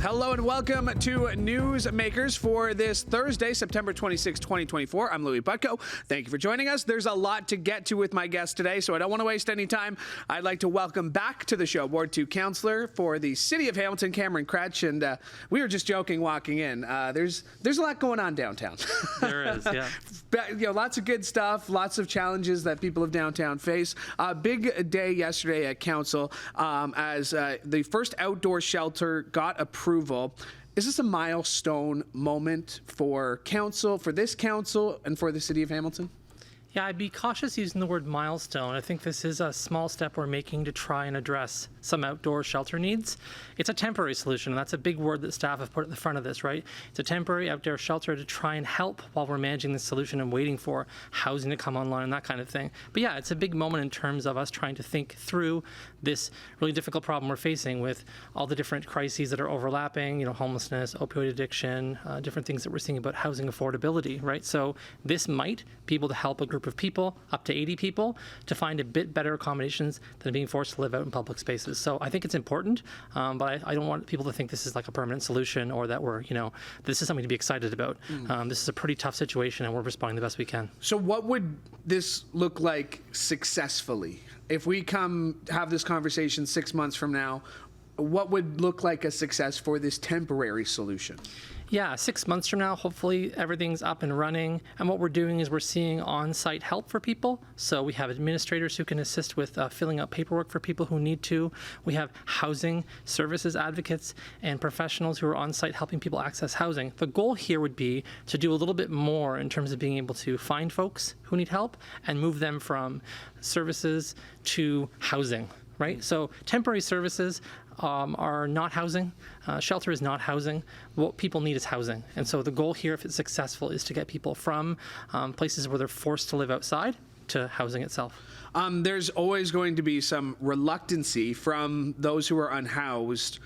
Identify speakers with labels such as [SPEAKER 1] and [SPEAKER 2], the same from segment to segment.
[SPEAKER 1] Hello and welcome to Newsmakers for this Thursday, September 26, 2024. I'm Louie Butko. Thank you for joining us. There's a lot to get to with my guest today, so I don't want to waste any time. I'd like to welcome back to the show Ward 2 Councillor for the City of Hamilton, Cameron Kroetsch, and we were just joking walking in. There's a lot going on downtown.
[SPEAKER 2] There is, yeah.
[SPEAKER 1] But, lots of good stuff, lots of challenges that people of downtown face. Big day yesterday at Council as the first outdoor shelter got approval. Is this a milestone moment for council, for this council, and for the City of Hamilton?
[SPEAKER 2] Yeah, I'd be cautious using the word milestone. I think this is a small step we're making to try and address some outdoor shelter needs. It's a temporary solution, and that's a big word that staff have put at the front of this, right? It's a temporary outdoor shelter to try and help while we're managing this solution and waiting for housing to come online and that kind of thing. But yeah, it's a big moment in terms of us trying to think through this really difficult problem we're facing with all the different crises that are overlapping, homelessness, opioid addiction, different things that we're seeing about housing affordability, right? So this might be able to help a group of people, up to 80 people, to find a bit better accommodations than being forced to live out in public spaces. So I think it's important, but I don't want people to think this is like a permanent solution or that we're, this is something to be excited about. This is a pretty tough situation and we're responding the best we can.
[SPEAKER 1] So what would this look like successfully? If we come have this conversation 6 months from now, what would look like a success for this temporary solution?
[SPEAKER 2] Yeah, 6 months from now, hopefully everything's up and running. And what we're doing is we're seeing on-site help for people. So we have administrators who can assist with filling out paperwork for people who need to. We have housing services advocates and professionals who are on-site helping people access housing. The goal here would be to do a little bit more in terms of being able to find folks who need help and move them from services to housing. Right? So temporary services are not housing. Shelter is not housing. What people need is housing. And so the goal here, if it's successful, is to get people from places where they're forced to live outside to housing itself.
[SPEAKER 1] There's always going to be some reluctancy from those who are unhoused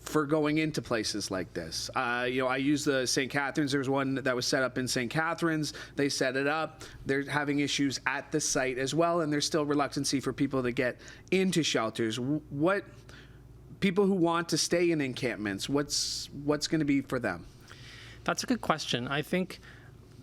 [SPEAKER 1] for going into places like this. I use the St. Catharines. There's one that was set up in St. Catharines. They set it up. They're having issues at the site as well, and there's still reluctancy for people to get into shelters. What people who want to stay in encampments, what's going to be for them?
[SPEAKER 2] That's a good question. I think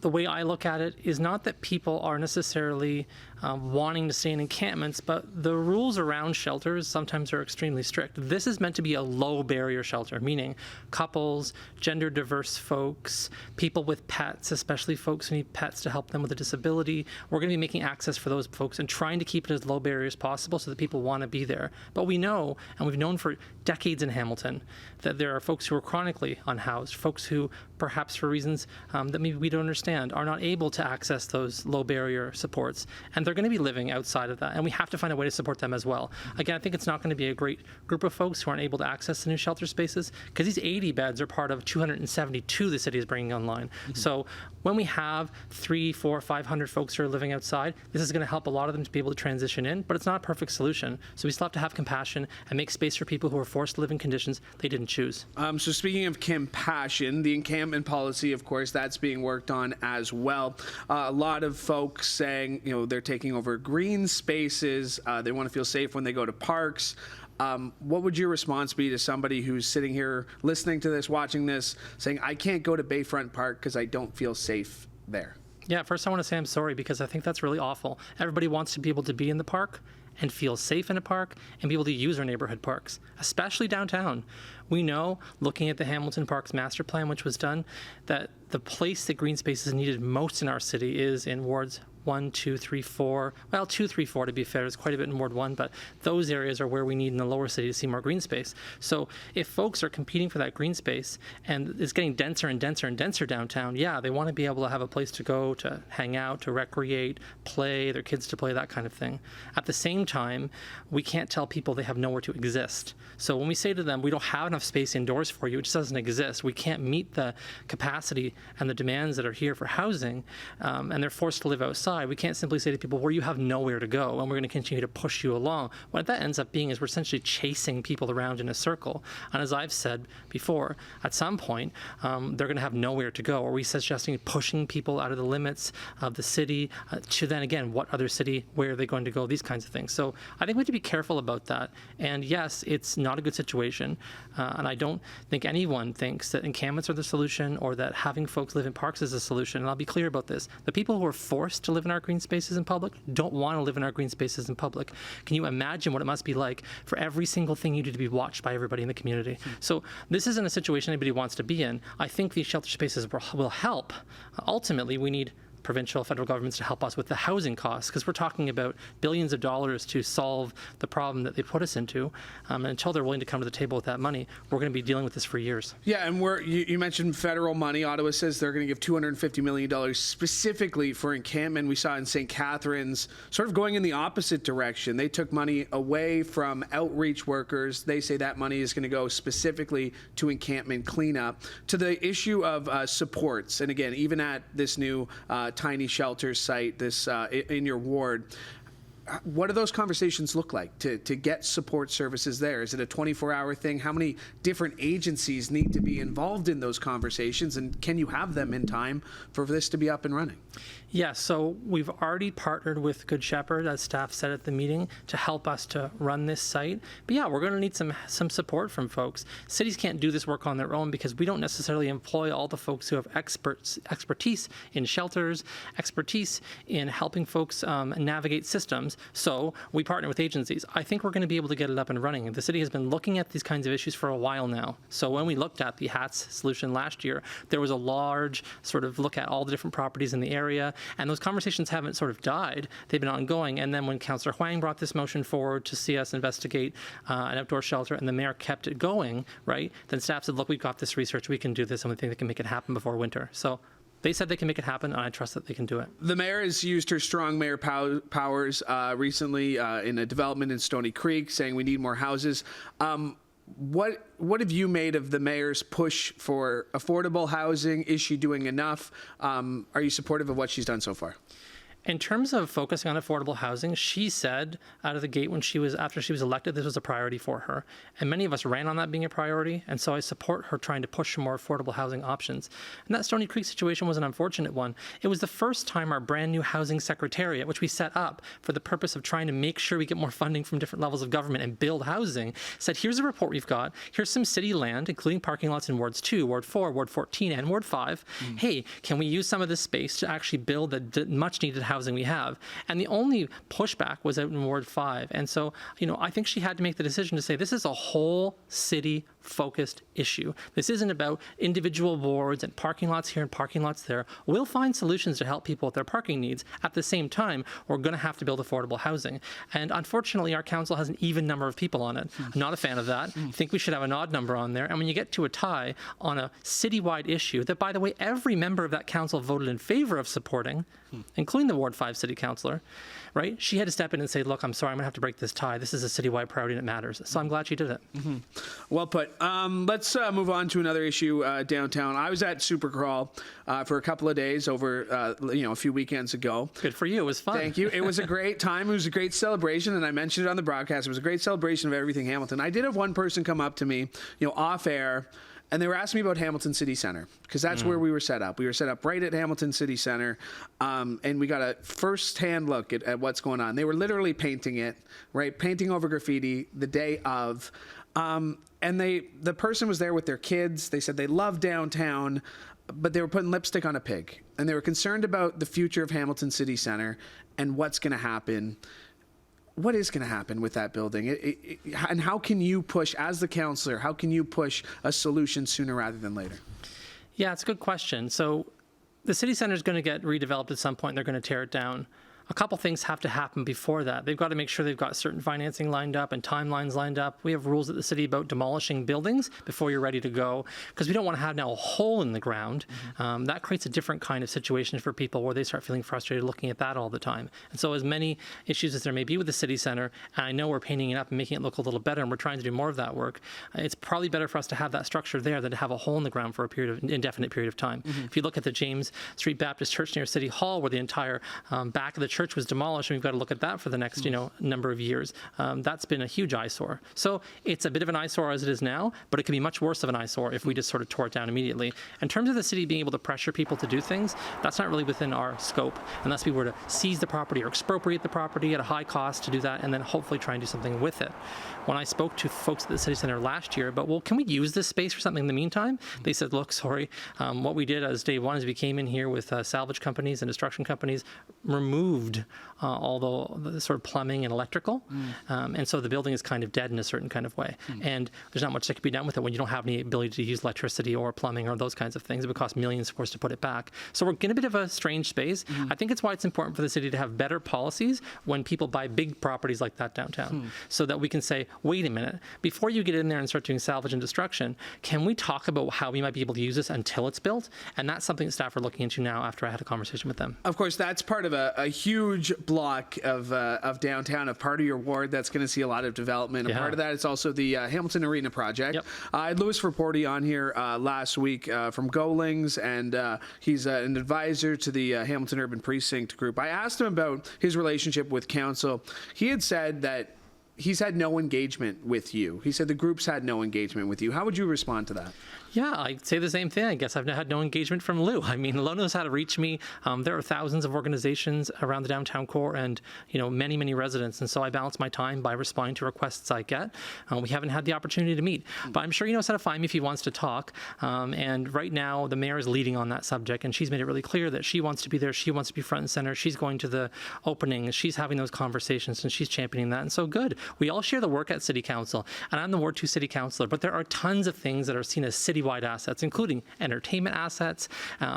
[SPEAKER 2] the way I look at it is not that people are necessarily wanting to stay in encampments, but the rules around shelters sometimes are extremely strict. This is meant to be a low barrier shelter, meaning couples, gender diverse folks, people with pets, especially folks who need pets to help them with a disability. We're going to be making access for those folks and trying to keep it as low barrier as possible so that people want to be there. But we know, and we've known for decades in Hamilton, that there are folks who are chronically unhoused, folks who perhaps for reasons that maybe we don't understand are not able to access those low barrier supports. And they're going to be living outside of that, and we have to find a way to support them as well. Again, I think it's not going to be a great group of folks who aren't able to access the new shelter spaces, because these 80 beds are part of 272 the city is bringing online. So when we have 300, 400, 500 folks who are living outside, this is going to help a lot of them to be able to transition in, but it's not a perfect solution. So we still have to have compassion and make space for people who are forced to live in conditions they didn't choose.
[SPEAKER 1] So speaking of compassion, the encampment policy, of course, that's being worked on as well. A lot of folks saying, they're taking over green spaces. They want to feel safe when they go to parks. What would your response be to somebody who's sitting here listening to this, watching this, saying, I can't go to Bayfront Park because I don't feel safe there?
[SPEAKER 2] Yeah, first I want to say I'm sorry, because I think that's really awful. Everybody wants to be able to be in the park and feel safe in a park and be able to use our neighborhood parks, especially downtown. We know, looking at the Hamilton Parks Master Plan, which was done, that the place that green space is needed most in our city is in wards 1, 2, 3, 4. Well, 2, 3, 4 to be fair. There's quite a bit in Ward 1, but those areas are where we need in the lower city to see more green space. So if folks are competing for that green space and it's getting denser and denser and denser downtown, yeah, they want to be able to have a place to go, to hang out, to recreate, play, their kids to play, that kind of thing. At the same time, we can't tell people they have nowhere to exist. So when we say to them, we don't have enough space indoors for you, it just doesn't exist. We can't meet the capacity and the demands that are here for housing, and they're forced to live outside. side, we can't simply say to people, well, you have nowhere to go, and we're going to continue to push you along. What that ends up being is we're essentially chasing people around in a circle. And as I've said before, at some point, they're going to have nowhere to go. Are we suggesting pushing people out of the limits of the city to then again, what other city, where are they going to go, these kinds of things. So I think we have to be careful about that. And yes, it's not a good situation. And I don't think anyone thinks that encampments are the solution or that having folks live in parks is a solution. And I'll be clear about this. The people who are forced to live in our green spaces in public don't want to live in our green spaces in public. Can you imagine what it must be like for every single thing you do to be watched by everybody in the community? So this isn't a situation anybody wants to be in. I think these shelter spaces will help. Ultimately, we need provincial, federal governments to help us with the housing costs, because we're talking about billions of dollars to solve the problem that they put us into. And until they're willing to come to the table with that money, we're going to be dealing with this for years.
[SPEAKER 1] Yeah, and you mentioned federal money. Ottawa says they're going to give $250 million specifically for encampment. We saw in St. Catharines sort of going in the opposite direction. They took money away from outreach workers. They say that money is going to go specifically to encampment cleanup. To the issue of supports, and again, even at this new tiny shelter site in your ward, what do those conversations look like to get support services there? Is it a 24-hour thing? How many different agencies need to be involved in those conversations, and can you have them in time for this to be up and running?
[SPEAKER 2] Yeah, so we've already partnered with Good Shepherd, as staff said at the meeting, to help us to run this site. But yeah, we're going to need some support from folks. Cities can't do this work on their own because we don't necessarily employ all the folks who have expertise in shelters, expertise in helping folks navigate systems. So we partner with agencies. I think we're going to be able to get it up and running. The city has been looking at these kinds of issues for a while now. So when we looked at the HATS solution last year, there was a large sort of look at all the different properties in the area. And those conversations haven't sort of died. They've been ongoing. And then when Councillor Huang brought this motion forward to see us investigate an outdoor shelter, and the mayor kept it going, right, then staff said, look, we've got this research, we can do this, and we think they can make it happen before winter. So they said they can make it happen, and I trust that they can do it.
[SPEAKER 1] The mayor has used her strong mayor powers recently in a development in Stony Creek, saying we need more houses. What have you made of the mayor's push for affordable housing? Is she doing enough? Are you supportive of what she's done so far?
[SPEAKER 2] In terms of focusing on affordable housing, she said out of the gate after she was elected, this was a priority for her. And many of us ran on that being a priority. And so I support her trying to push for more affordable housing options. And that Stony Creek situation was an unfortunate one. It was the first time our brand new housing secretariat, which we set up for the purpose of trying to make sure we get more funding from different levels of government and build housing, said, here's a report we've got. Here's some city land, including parking lots in Wards 2, Ward 4, Ward 14, and Ward 5. Hey, can we use some of this space to actually build the much needed housing we have? And the only pushback was out in Ward 5. And so, I think she had to make the decision to say this is a whole city focused issue. This isn't about individual wards and parking lots here and parking lots there. We'll find solutions to help people with their parking needs. At the same time, we're going to have to build affordable housing. And unfortunately, our council has an even number of people on it. I'm not a fan of that. I think we should have an odd number on there. And when you get to a tie on a citywide issue that, by the way, every member of that council voted in favor of supporting, including the Ward 5 city councillor, right? She had to step in and say, look, I'm sorry, I'm going to have to break this tie. This is a citywide priority and it matters. So I'm glad she did it.
[SPEAKER 1] Well put. Let's move on to another issue downtown. I was at Supercrawl for a couple of days over, a few weekends ago.
[SPEAKER 2] Good for you. It was fun.
[SPEAKER 1] Thank you. It was a great time. It was a great celebration, and I mentioned it on the broadcast. It was a great celebration of everything Hamilton. I did have one person come up to me, off air, and they were asking me about Hamilton City Centre, because that's where we were set up. We were set up right at Hamilton City Centre, and we got a first-hand look at what's going on. They were literally painting it, right? Painting over graffiti the day of. And the person was there with their kids. They said they love downtown, but they were putting lipstick on a pig. And they were concerned about the future of Hamilton City Centre and what's going to happen. What is going to happen with that building? And how can you push, as the councillor, how can you push a solution sooner rather than later?
[SPEAKER 2] Yeah, it's a good question. So the city centre is going to get redeveloped at some point. They're going to tear it down. a couple things have to happen before that. They've got to make sure they've got certain financing lined up and timelines lined up. We have rules at the city about demolishing buildings before you're ready to go, because we don't want to have now a hole in the ground. That creates a different kind of situation for people where they start feeling frustrated looking at that all the time. And so as many issues as there may be with the city center, and I know we're painting it up and making it look a little better, and we're trying to do more of that work, it's probably better for us to have that structure there than to have a hole in the ground for an indefinite period of time. If you look at the James Street Baptist Church near City Hall, where the entire back of the church was demolished, and we've got to look at that for the next number of years. That's been a huge eyesore. So it's a bit of an eyesore as it is now, but it could be much worse of an eyesore if we just sort of tore it down immediately. In terms of the city being able to pressure people to do things, that's not really within our scope, unless we were to seize the property or expropriate the property at a high cost to do that, and then hopefully try and do something with it. When I spoke to folks at the city center last year about, well, can we use this space for something in the meantime? They said, look, sorry, what we did as day one is we came in here with salvage companies and destruction companies, removed all the sort of plumbing and electrical, and so the building is kind of dead in a certain kind of way. And there's not much that can be done with it when you don't have any ability to use electricity or plumbing or those kinds of things. It would cost millions, of course, to put it back. So we're in a bit of a strange space. I think it's why it's important for the city to have better policies when people buy big properties like that downtown, so that we can say, wait a minute, before you get in there and start doing salvage and destruction, can we talk about how we might be able to use this until it's built? And that's something that staff are looking into now after I had a conversation with them.
[SPEAKER 1] Of course, that's part of a huge block of downtown, of part of your ward that's going to see a lot of development. And part of that is also the Hamilton Arena project.
[SPEAKER 2] Yep.
[SPEAKER 1] I had Louis Reporty on here last week from Golings, and he's an advisor to the Hamilton Urban Precinct Group. I asked him about his relationship with council. He had said that he's had no engagement with you. He said the group's had no engagement with you. How would you respond to that?
[SPEAKER 2] Yeah, I'd say the same thing. I guess I've had no engagement from Lou. I mean, Lou knows how to reach me. There are thousands of organizations around the downtown core and, many, many residents. And so I balance my time by responding to requests I get. We haven't had the opportunity to meet, but I'm sure he knows how to find me if he wants to talk. And right now the mayor is leading on that subject, and she's made it really clear that she wants to be there. She wants to be front and center. She's going to the opening. She's having those conversations, and she's championing that. And so good. We all share the work at City Council, and I'm the Ward 2 City Councillor, but there are tons of things that are seen as citywide assets, including entertainment assets,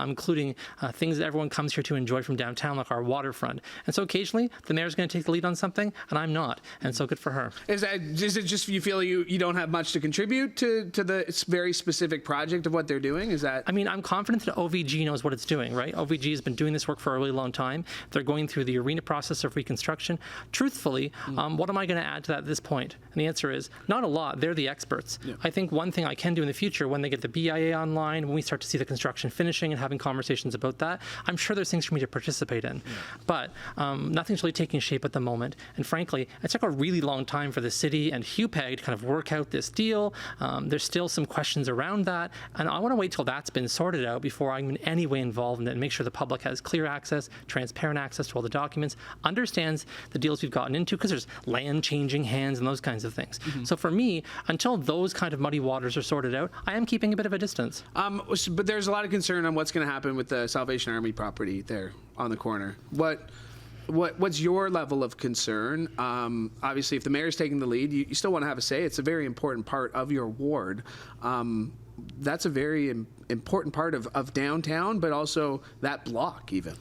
[SPEAKER 2] including things that everyone comes here to enjoy from downtown, like our waterfront. And so occasionally the mayor's going to take the lead on something, and I'm not. And so good for her. Is
[SPEAKER 1] it just you feel you don't have much to contribute to the very specific project of what they're doing? Is that?
[SPEAKER 2] I mean, I'm confident that OVG knows what it's doing, right? OVG has been doing this work for a really long time. They're going through the arena process of reconstruction. Truthfully, what am I going to add to that at this point? And the answer is not a lot. They're the experts. Yeah. I think one thing I can do in the future, when they get the BIA online, when we start to see the construction finishing and having conversations about that, I'm sure there's things for me to participate in. Yeah. But nothing's really taking shape at the moment. And frankly, it took a really long time for the city and HUPEG to kind of work out this deal. There's still some questions around that. And I want to wait till that's been sorted out before I'm in any way involved in it, and make sure the public has clear access, transparent access to all the documents, understands the deals we've gotten into, because there's land changing hands and those kinds of things. So for me, until those kind of muddy waters are sorted out, I am keeping a bit of a distance.
[SPEAKER 1] But there's a lot of concern on what's going to happen with the Salvation Army property there on the corner. What's your level of concern? Obviously, if the mayor's taking the lead, you still want to have a say. It's a very important part of your ward. That's a very important part of downtown, but also that block even.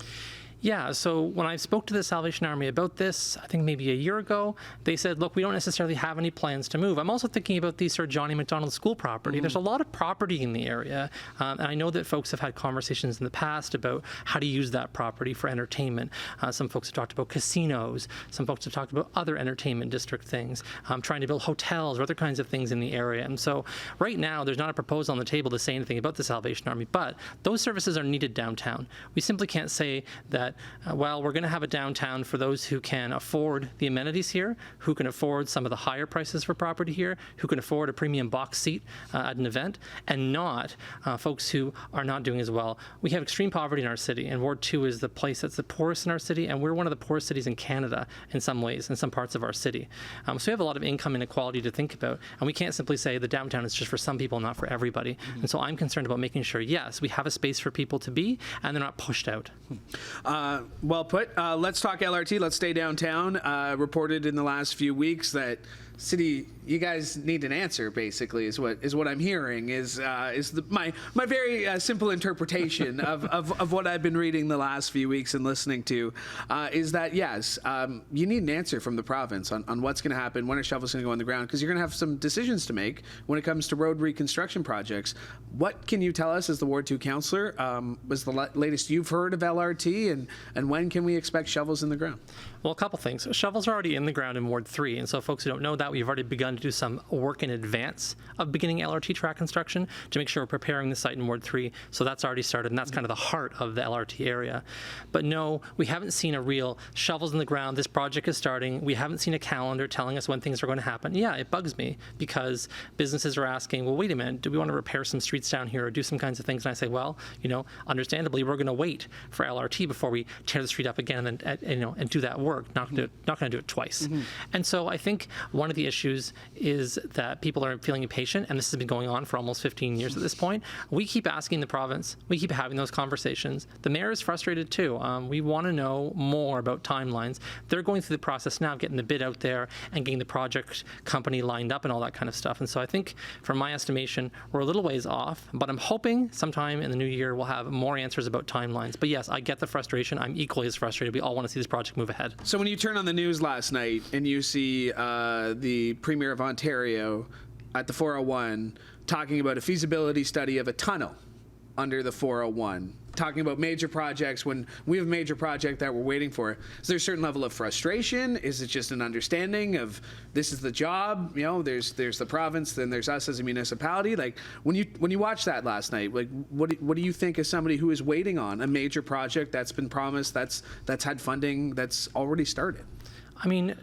[SPEAKER 2] Yeah, so when I spoke to the Salvation Army about this, I think maybe a year ago, they said, look, we don't necessarily have any plans to move. I'm also thinking about the Sir Johnny MacDonald School property. There's a lot of property in the area, and I know that folks have had conversations in the past about how to use that property for entertainment. Some folks have talked about casinos. Some folks have talked about other entertainment district things, trying to build hotels or other kinds of things in the area. And so right now, there's not a proposal on the table to say anything about the Salvation Army, but those services are needed downtown. We simply can't say that well, we're going to have a downtown for those who can afford the amenities here, who can afford some of the higher prices for property here, who can afford a premium box seat at an event, and not folks who are not doing as well. We have extreme poverty in our city, and Ward 2 is the place that's the poorest in our city, and we're one of the poorest cities in Canada in some ways, in some parts of our city. So we have a lot of income inequality to think about, and we can't simply say the downtown is just for some people, not for everybody. And so I'm concerned about making sure, yes, we have a space for people to be, and they're not pushed out.
[SPEAKER 1] Well put. Let's talk LRT. Let's stay downtown. Reported in the last few weeks that City, you guys need an answer. Basically, is what I'm hearing. My very simple interpretation of what I've been reading the last few weeks and listening to, is that yes, you need an answer from the province on what's going to happen, when a shovel's going to go on the ground, because you're going to have some decisions to make when it comes to road reconstruction projects. What can you tell us as the Ward 2 councillor? Was the latest you've heard of LRT, and when can we expect shovels in the ground?
[SPEAKER 2] Well, a couple things. Shovels are already in the ground in Ward 3, and so folks who don't know that, we've already begun to do some work in advance of beginning LRT track construction to make sure we're preparing the site in Ward 3, so that's already started, and that's kind of the heart of the LRT area. But no, we haven't seen a real shovels in the ground, this project is starting, we haven't seen a calendar telling us when things are going to happen. Yeah, it bugs me, because businesses are asking, well, wait a minute, do we want to repair some streets down here or do some kinds of things? And I say, well, understandably, we're going to wait for LRT before we tear the street up again and do that work. Not going to do it twice. Mm-hmm. And so I think one of the issues is that people are feeling impatient, and this has been going on for almost 15 years at this point. We keep asking the province, we keep having those conversations. The mayor is frustrated too. We want to know more about timelines. They're going through the process now of getting the bid out there and getting the project company lined up and all that kind of stuff. And so I think, from my estimation, we're a little ways off, but I'm hoping sometime in the new year we'll have more answers about timelines. But yes, I get the frustration. I'm equally as frustrated. We all want to see this project move ahead.
[SPEAKER 1] So when you turn on the news last night and you see the Premier of Ontario at the 401 talking about a feasibility study of a tunnel under the 401, talking about major projects when we have a major project that we're waiting for, is there a certain level of frustration? Is it just an understanding of this is the job? There's the province, then there's us as a municipality. Like when you watched that last night, like what do you think as somebody who is waiting on a major project that's been promised, that's had funding, that's already started?
[SPEAKER 2] I mean,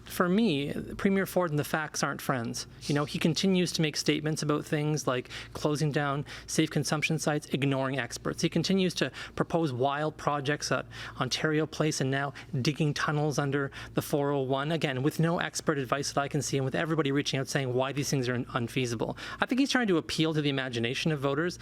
[SPEAKER 2] for me, Premier Ford and the facts aren't friends. He continues to make statements about things like closing down safe consumption sites, ignoring experts. He continues to propose wild projects at Ontario Place and now digging tunnels under the 401, again, with no expert advice that I can see, and with everybody reaching out saying why these things are unfeasible. I think he's trying to appeal to the imagination of voters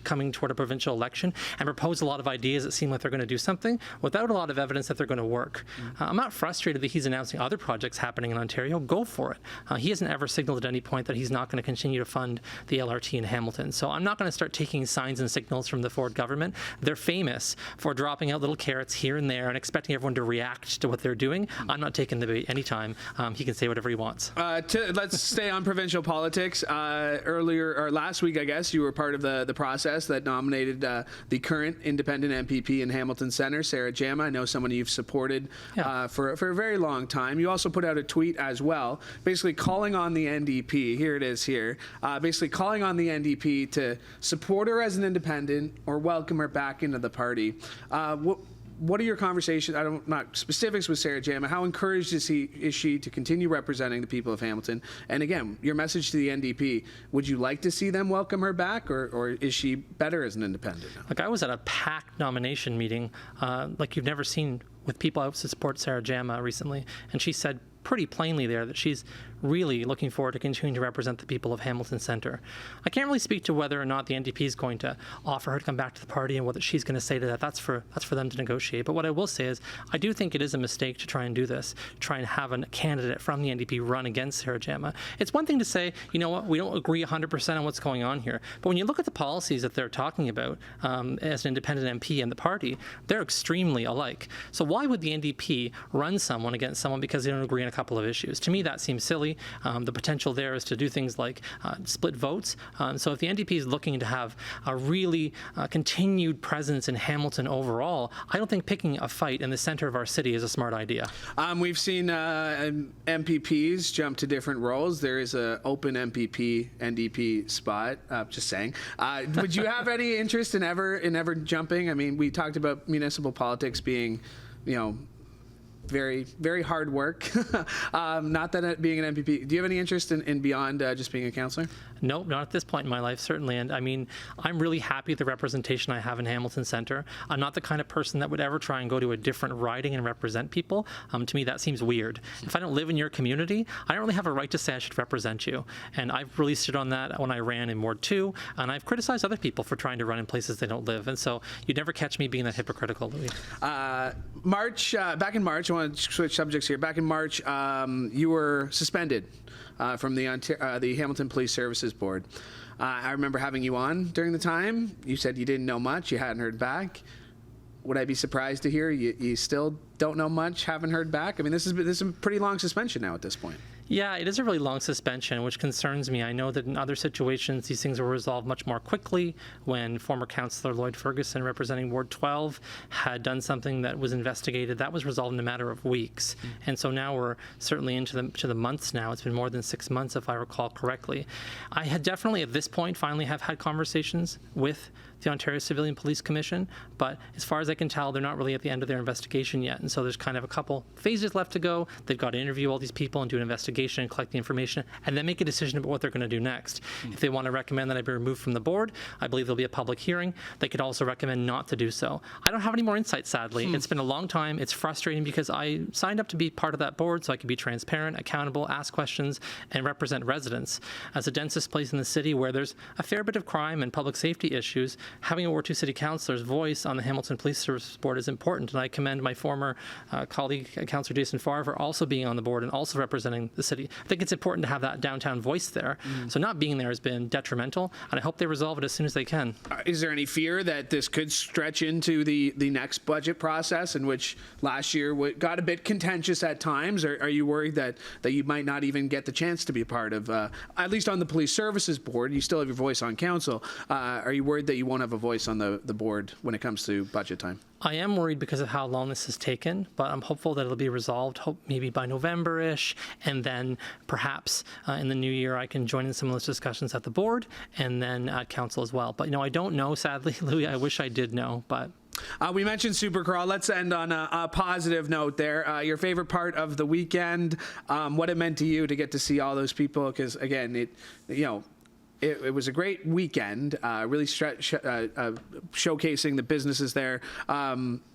[SPEAKER 2] coming toward a provincial election and propose a lot of ideas that seem like they're going to do something without a lot of evidence that they're going to work. I'm not frustrated that he's announcing other projects happening in Ontario. Go for it. He hasn't ever signaled at any point that he's not going to continue to fund the LRT in Hamilton. So I'm not going to start taking signs and signals from the Ford government. They're famous for dropping out little carrots here and there and expecting everyone to react to what they're doing. I'm not taking the bait anytime. He can say whatever he wants.
[SPEAKER 1] Let's stay on provincial politics. Last week, I guess, you were part of the process that nominated the current independent MPP in Hamilton Centre, Sarah Jama. I know someone you've supported for a very long time. You also put out a tweet as well, basically calling on the NDP, here it is here, basically calling on the NDP to support her as an independent or welcome her back into the party. What are your conversations, not specifics with Sarah Jama, how encouraged is she to continue representing the people of Hamilton? And again, your message to the NDP, would you like to see them welcome her back, or is she better as an independent?
[SPEAKER 2] Like, I was at a packed nomination meeting, like you've never seen, with people out to support Sarah Jama recently, and she said pretty plainly there that she's really looking forward to continuing to represent the people of Hamilton Centre. I can't really speak to whether or not the NDP is going to offer her to come back to the party and what she's going to say to that. That's for them to negotiate. But what I will say is I do think it is a mistake to try and do this, try and have a candidate from the NDP run against Sarah Jama. It's one thing to say, you know what, we don't agree 100% on what's going on here. But when you look at the policies that they're talking about as an independent MP and the party, they're extremely alike. So why would the NDP run someone against someone because they don't agree on a couple of issues? To me, that seems silly. The potential there is to do things like split votes. So if the NDP is looking to have a really continued presence in Hamilton overall, I don't think picking a fight in the center of our city is a smart idea.
[SPEAKER 1] We've seen MPPs jump to different roles. There is an open MPP NDP spot. Just saying. Would you have any interest in ever jumping? I mean, we talked about municipal politics being, very, very hard work. Not that it being an MPP. Do you have any interest in beyond just being a councillor?
[SPEAKER 2] Nope, not at this point in my life, certainly. And I mean, I'm really happy with the representation I have in Hamilton Centre. I'm not the kind of person that would ever try and go to a different riding and represent people. To me, that seems weird. If I don't live in your community, I don't really have a right to say I should represent you. And I've really stood on that when I ran in Ward 2, and I've criticized other people for trying to run in places they don't live. And so you'd never catch me being that hypocritical, Louie.
[SPEAKER 1] Back in March, want to switch subjects here. Back in March, you were suspended from the Hamilton Police Services Board. I remember having you on during the time. You said you didn't know much. You hadn't heard back. Would I be surprised to hear you still don't know much, haven't heard back? I mean, this is a pretty long suspension now at this point.
[SPEAKER 2] Yeah, it is a really long suspension, which concerns me. I know that in other situations, these things were resolved much more quickly. When former Councillor Lloyd Ferguson, representing Ward 12, had done something that was investigated, that was resolved in a matter of weeks. And so now we're certainly into the months now. It's been more than 6 months, if I recall correctly. I had definitely, at this point, finally have had conversations with the Ontario Civilian Police Commission, but as far as I can tell, they're not really at the end of their investigation yet. And so there's kind of a couple phases left to go. They've got to interview all these people and do an investigation and collect the information, and then make a decision about what they're going to do next. If they want to recommend that I be removed from the board, I believe there'll be a public hearing. They could also recommend not to do so. I don't have any more insight, sadly. It's been a long time. It's frustrating because I signed up to be part of that board so I could be transparent, accountable, ask questions, and represent residents. As the densest place in the city where there's a fair bit of crime and public safety issues, having a Ward 2 City Councillor's voice on the Hamilton Police Services Board is important, and I commend my former colleague, Councillor Jason Farr, for also being on the board and also representing the city. I think it's important to have that downtown voice there. So not being there has been detrimental, and I hope they resolve it as soon as they can.
[SPEAKER 1] Is there any fear that this could stretch into the next budget process, in which last year got a bit contentious at times? Are you worried that you might not even get the chance to be a part of, at least on the Police Services Board, you still have your voice on council. Are you worried that you won't have a voice on the board when it comes to budget time?
[SPEAKER 2] I am worried because of how long this has taken, but I'm hopeful that it'll be resolved, maybe by November-ish, and then perhaps in the new year I can join in some of those discussions at the board and then at council as well. But, I don't know, sadly, Louie. I wish I did know, but...
[SPEAKER 1] We mentioned Supercrawl. Let's end on a positive note there. Your favorite part of the weekend, what it meant to you to get to see all those people, because, again, it was a great weekend, really showcasing the businesses there.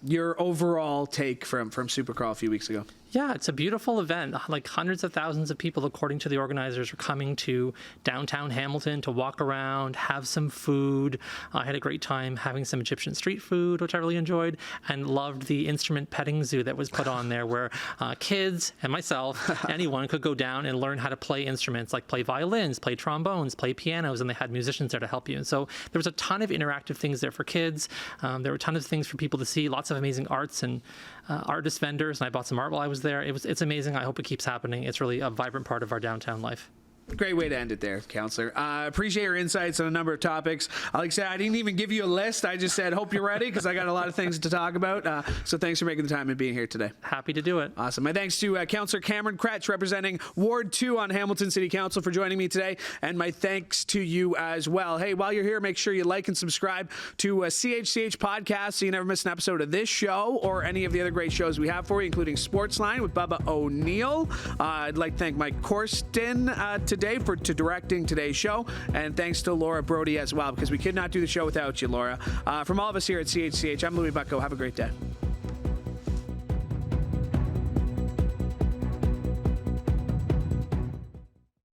[SPEAKER 1] Your overall take from Supercrawl a few weeks ago?
[SPEAKER 2] Yeah, it's a beautiful event. Like hundreds of thousands of people, according to the organizers, are coming to downtown Hamilton to walk around, have some food. I had a great time having some Egyptian street food, which I really enjoyed, and loved the instrument petting zoo that was put on there, where kids and myself, anyone could go down and learn how to play instruments, like play violins, play trombones, play pianos, and they had musicians there to help you. And so there was a ton of interactive things there for kids. There were a ton of things for people to see, lots of amazing arts and artist vendors, and I bought some art while I was there. It's amazing. I hope it keeps happening. It's really a vibrant part of our downtown life.
[SPEAKER 1] Great way to end it there, Councillor. Appreciate your insights on a number of topics. Like I said, I didn't even give you a list. I just said, hope you're ready, because I got a lot of things to talk about. So thanks for making the time and being here today.
[SPEAKER 2] Happy to do it.
[SPEAKER 1] Awesome. My thanks to Councillor Cameron Kroetsch, representing Ward 2 on Hamilton City Council, for joining me today. And my thanks to you as well. Hey, while you're here, make sure you like and subscribe to CHCH Podcast so you never miss an episode of this show or any of the other great shows we have for you, including Sportsline with Bubba O'Neill. I'd like to thank Mike Corsten today for directing today's show, and thanks to Laura Brody as well, because we could not do the show without you, Laura. From all of us here at CHCH, I'm Louie Butko. Have a great day.